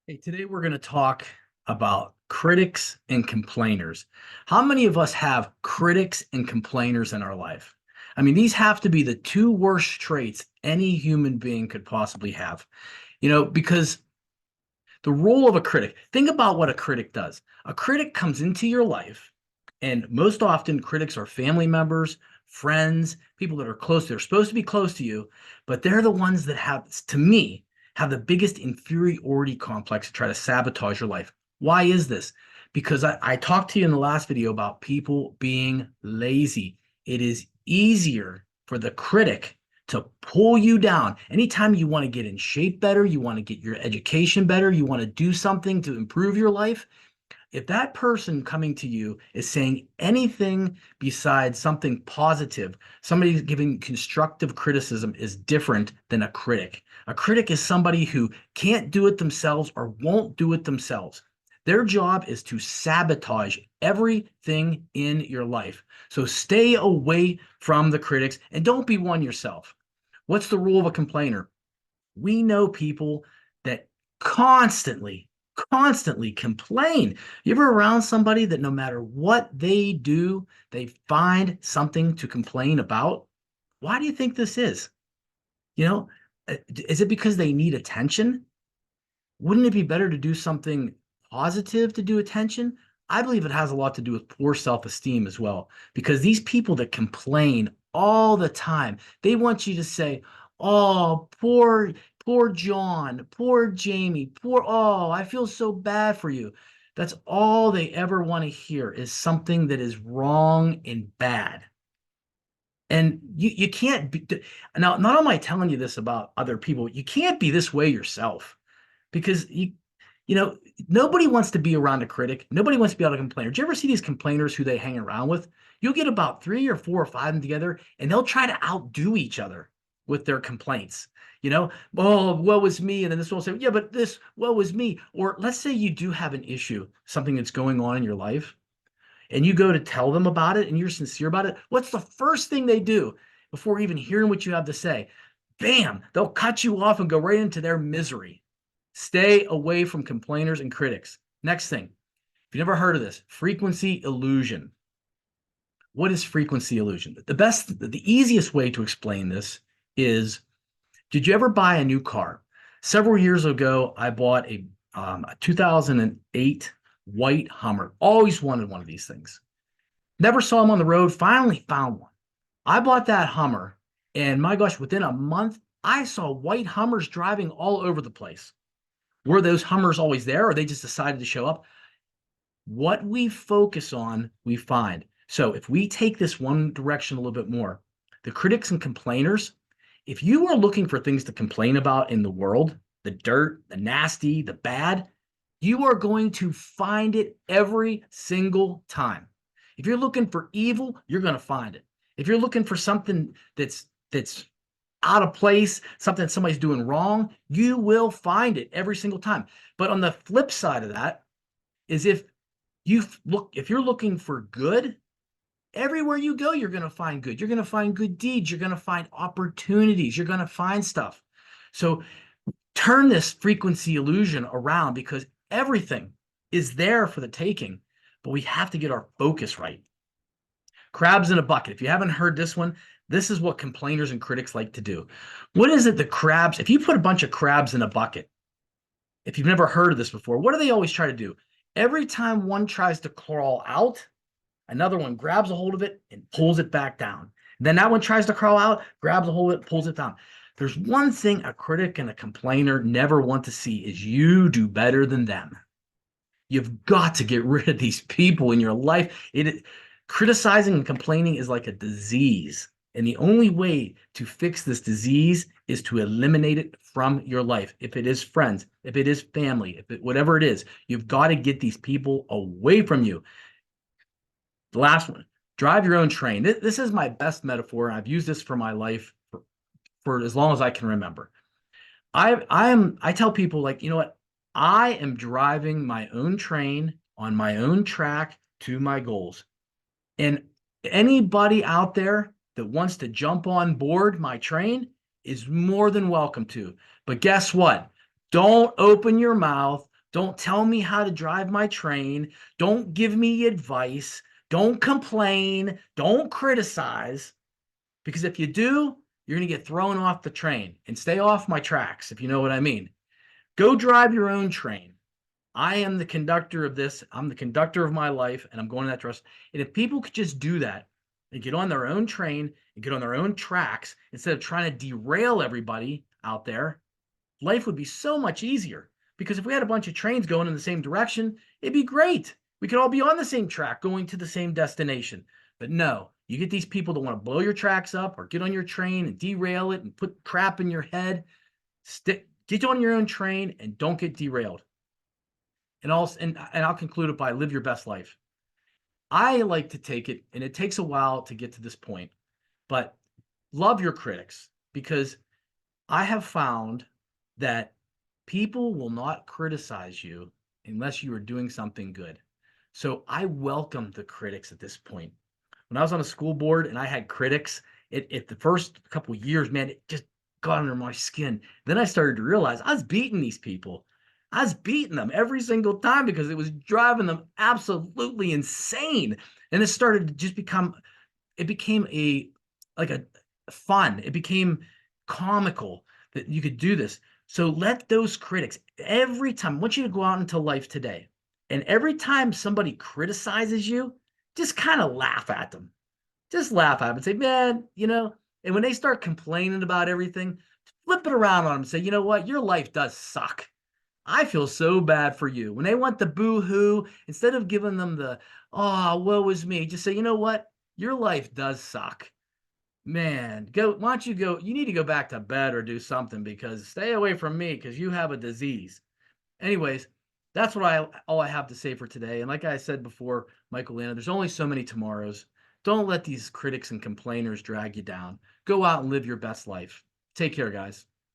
Hey, today we're going to talk about critics and complainers. How many of us have critics and complainers in our life? I mean, these have to be the two worst traits any human being could possibly have. Because the role of a critic, think about what a critic does. A critic comes into your life, and most often critics are family members, friends, people that are close. They're supposed to be close to you, but they're the ones that have, to me, have the biggest inferiority complex to try to sabotage your life. Why is this? Because I talked to you in the last video about people being lazy. It is easier for the critic to pull you down. Anytime you want to get in shape better, you want to get your education better, you want to do something to improve your life, if that person coming to you is saying anything besides something positive, somebody giving constructive criticism is different than a critic. A critic is somebody who can't do it themselves or won't do it themselves. Their job is to sabotage everything in your life. So stay away from the critics and don't be one yourself. What's the rule of a complainer? We know people that constantly, constantly complain. You ever around somebody that no matter what they do, they find something to complain about? Why do you think this is? You know, is it because they need attention? Wouldn't it be better to do something positive to do attention? I believe it has a lot to do with poor self-esteem as well, because these people that complain all the time, they want you to say, "Oh, poor John, poor Jamie, oh, I feel so bad for you." That's all they ever want to hear is something that is wrong and bad. And you can't be now, not am I telling you this about other people, you can't be this way yourself because you know, nobody wants to be around a critic. Nobody wants to be able to complain. Did you ever see these complainers who they hang around with? You'll get about three or four or five of them together, and they'll try to outdo each other with their complaints. Oh, woe was me. And then this one will say, yeah, but this, woe was me. Or let's say you do have an issue, something that's going on in your life, and you go to tell them about it and you're sincere about it. What's the first thing they do before even hearing what you have to say? Bam, they'll cut you off and go right into their misery. Stay away from complainers and critics. Next thing, if you never heard of this, frequency illusion. What is frequency illusion? The easiest way to explain this is, did you ever buy a new car? Several years ago, I bought a 2008 white Hummer. Always wanted one of these things. Never saw them on the road. Finally found one. I bought that Hummer, and my gosh, within a month, I saw white Hummers driving all over the place. Were those Hummers always there, or they just decided to show up? What we focus on, we find. So if we take this one direction a little bit more, the critics and complainers, if you are looking for things to complain about in the world, the dirt, the nasty, the bad, you are going to find it every single time. If you're looking for evil, you're going to find it. If you're looking for something that's out of place, something somebody's doing wrong, you will find it every single time. But on the flip side of that is if you're looking for good, everywhere you go, you're going to find good. You're going to find good deeds. You're going to find opportunities. You're going to find stuff. So turn this frequency illusion around because everything is there for the taking, but we have to get our focus right. Crabs in a bucket. If you haven't heard this one, this is what complainers and critics like to do. What is it the crabs, if you put a bunch of crabs in a bucket, if you've never heard of this before, what do they always try to do? Every time one tries to crawl out, another one grabs a hold of it and pulls it back down. Then that one tries to crawl out, grabs a hold of it, pulls it down. There's one thing a critic and a complainer never want to see is you do better than them. You've got to get rid of these people in your life. Criticizing and complaining is like a disease. And the only way to fix this disease is to eliminate it from your life. If it is friends, if it is family, whatever it is, you've got to get these people away from you. The last one, drive your own train. This is my best metaphor. I've used this for my life for as long as I can remember. I tell people, like, you know what? I am driving my own train on my own track to my goals. And anybody out there that wants to jump on board my train is more than welcome to. But guess what? Don't open your mouth. Don't tell me how to drive my train. Don't give me advice. Don't complain. Don't criticize. Because if you do, you're going to get thrown off the train and stay off my tracks, if you know what I mean. Go drive your own train. I am the conductor of this. I'm the conductor of my life, and I'm going in that direction. And if people could just do that and get on their own train and get on their own tracks instead of trying to derail everybody out there, life would be so much easier. Because if we had a bunch of trains going in the same direction, it'd be great. We could all be on the same track going to the same destination. But no, you get these people that want to blow your tracks up or get on your train and derail it and put crap in your head. Get on your own train and don't get derailed. And I'll conclude it by live your best life. I like to take it, and it takes a while to get to this point, but love your critics, because I have found that people will not criticize you unless you are doing something good. So I welcome the critics at this point. When I was on a school board and I had critics, it the first couple of years, man, it just got under my skin. Then I started to realize I was beating these people. I was beating them every single time because it was driving them absolutely insane. And it started to just it became like a fun. It became comical that you could do this. So let those critics, every time, I want you to go out into life today. And every time somebody criticizes you, just kind of laugh at them. Just laugh at them and say, man, and when they start complaining about everything, flip it around on them and say, you know what? Your life does suck. I feel so bad for you. When they want the boo-hoo, instead of giving them the, oh, woe is me, just say, you know what? Your life does suck. Man, why don't you go? You need to go back to bed or do something, because stay away from me because you have a disease. Anyways, that's all I have to say for today. And like I said before, Michael Anna, there's only so many tomorrows. Don't let these critics and complainers drag you down. Go out and live your best life. Take care, guys.